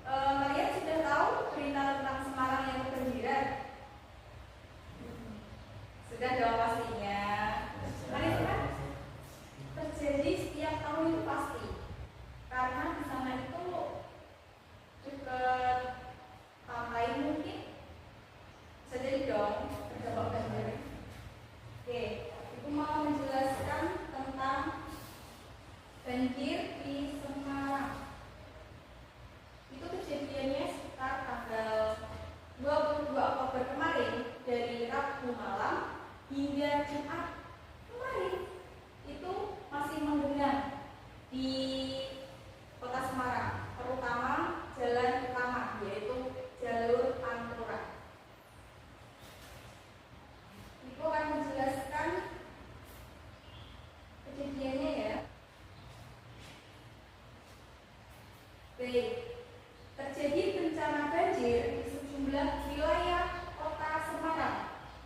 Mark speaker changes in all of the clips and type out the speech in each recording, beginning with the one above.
Speaker 1: Kalian sudah tahu berita tentang Semarang yang kebanjiran? Sudah dong pastinya. Karena itu kan terjadi setiap tahun itu pasti. Karena di sana itu dekat pantai mungkin. Bisa jadi dong terdampak banjir. Oke, itu mau menjelaskan tentang banjir di Semarang. Itu kejadiannya sekitar tanggal 22 Oktober kemarin, dari Rabu malam hingga Jumat kemarin. Itu masih menggenang di Kota Semarang, terutama jalan utama, yaitu jalur Pantura. Ibu akan menjelaskan kejadiannya ya. Baik, terjadi bencana banjir di sejumlah wilayah Kota Semarang,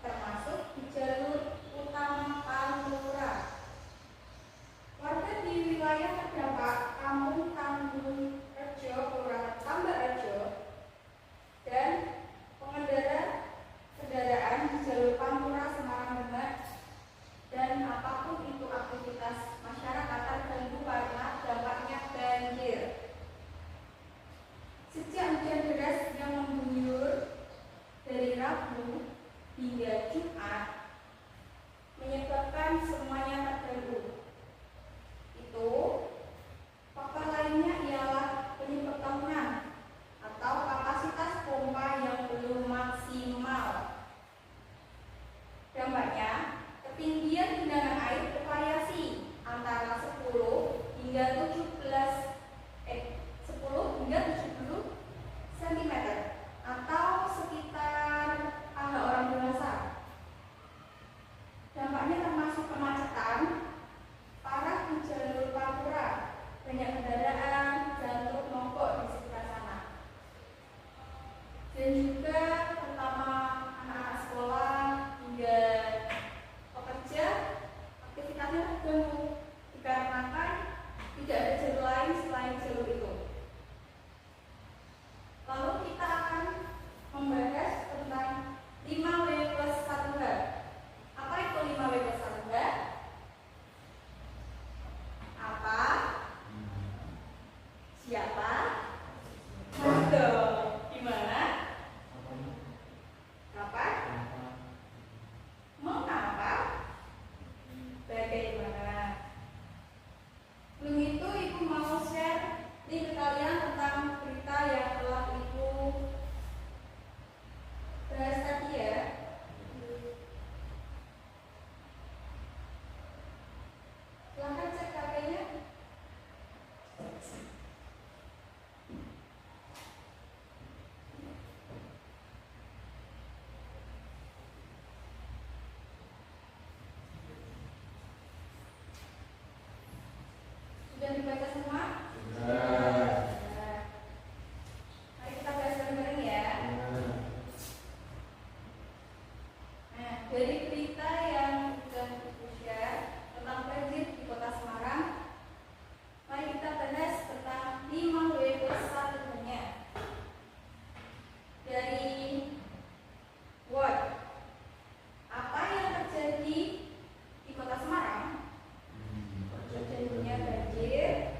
Speaker 1: termasuk di jalur utama Pantura. Warga di wilayah terdampak Kampung Tanggung Rejo, Kelurahan Tambak Rejo, dan pengendara kendaraan di jalur Pantura Semarang Demak, dan apapun itu aktivitas masyarakat terganggu karena dampaknya banjir. Sejak hujan deras yang mengguyur dari Rabu hingga Jumat menyebabkan semuanya terganggu. Itu faktor lainnya ialah penyebabkan atau kapasitas pompa yang belum maksimal. Dampaknya, ketinggian genangan air bervariasi antara 10 hingga 70 cm atau sekitar paha orang dewasa. Dampaknya termasuk kemacetan parah di jalur Pantura, banyak kendaraan dan truk mogok di sekitar sana. Dan juga terutama anak-anak sekolah hingga pekerja, aktivitasnya terganggu dikarenakan tidak ada jalur lain selain jalur itu. Lalu kita akan membahas tentang 5W+1H. Apa itu 5W+1H? Apa? Siapa? Mana? Gimana? Kapan? Mengapa? Bagaimana? Sebelum itu Ibu mau share link ke kalian tentang berita yang telah Ibu bahas tadi ya. Silahkan cek HP-nya. Sudah dibaca semua? Mari kita bahas bareng-bareng ya. Nah, dari berita yang sudah Ibu share tentang banjir di Kota Semarang, mari kita bahas tentang 5W+1H-nya. Dari World, apa yang terjadi di Kota Semarang? Terjadinya banjir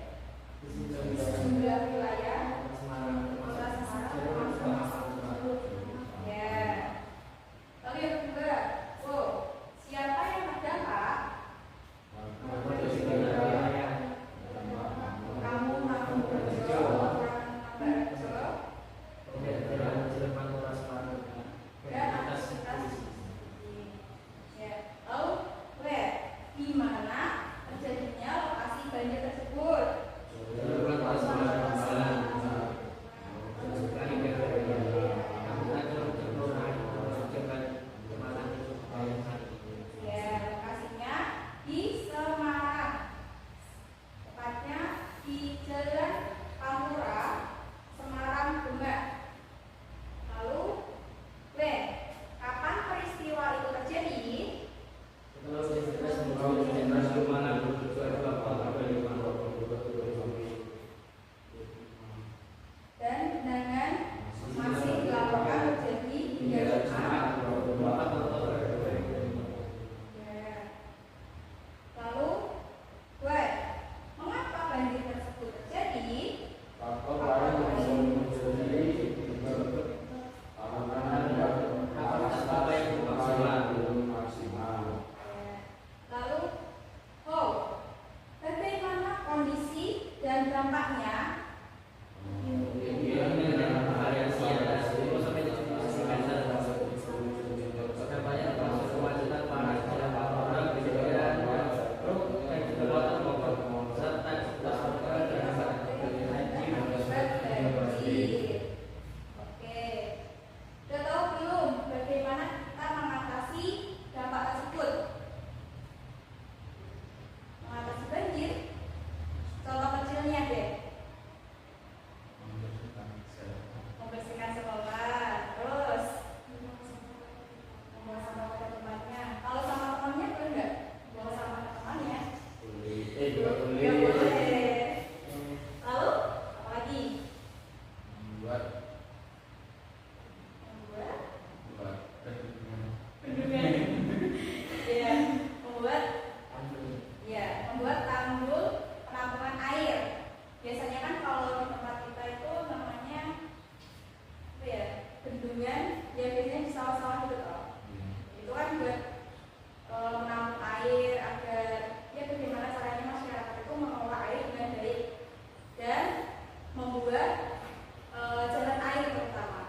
Speaker 1: kedua, jalan air terutama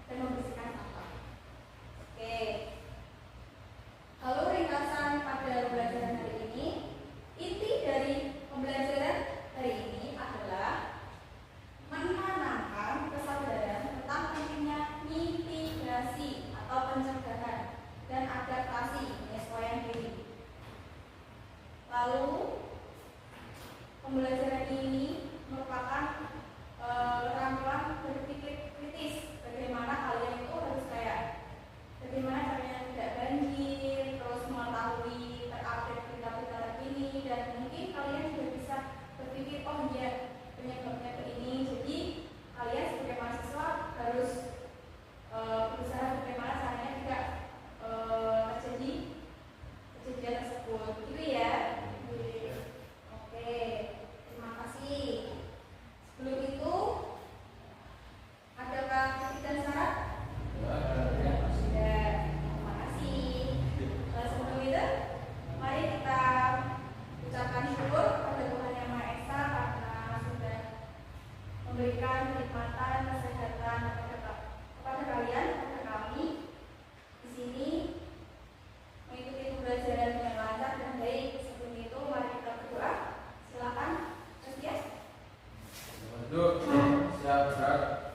Speaker 1: dan membersihkan sampah. Oke. Lalu ringkasan pada pembelajaran hari ini, inti dari pembelajaran hari ini adalah menanamkan kesadaran tentang pentingnya mitigasi atau pencegahan dan adaptasi penyesuaian diri. Lalu pembelajaran ini merupakan rangkaian berpikir kritis bagaimana kalian itu harus bagaimana caranya tidak banjir, terus mengetahui terupdate berita-berita terkini, dan mungkin kalian juga bisa berpikir, oh iya penyebabnya ke ini, jadi kalian sebagai mahasiswa harus berusaha bagaimana caranya tidak terjadi kejadian tersebut, gitu ya. Oke, terima kasih. Sebelum itu, adakah kritik dan saran? Sudah, terima kasih. Sebelum itu, mari kita ucapkan syukur kepada Tuhan Yang Maha Esa karena sudah memberikan kenikmatan, kesehatan kepada kalian, kepada kami di sini mengikuti pembelajaran dengan lancar dan baik. Sebelum itu, mari kita berdoa. Silakan, Mas Dias.
Speaker 2: Untuk siap.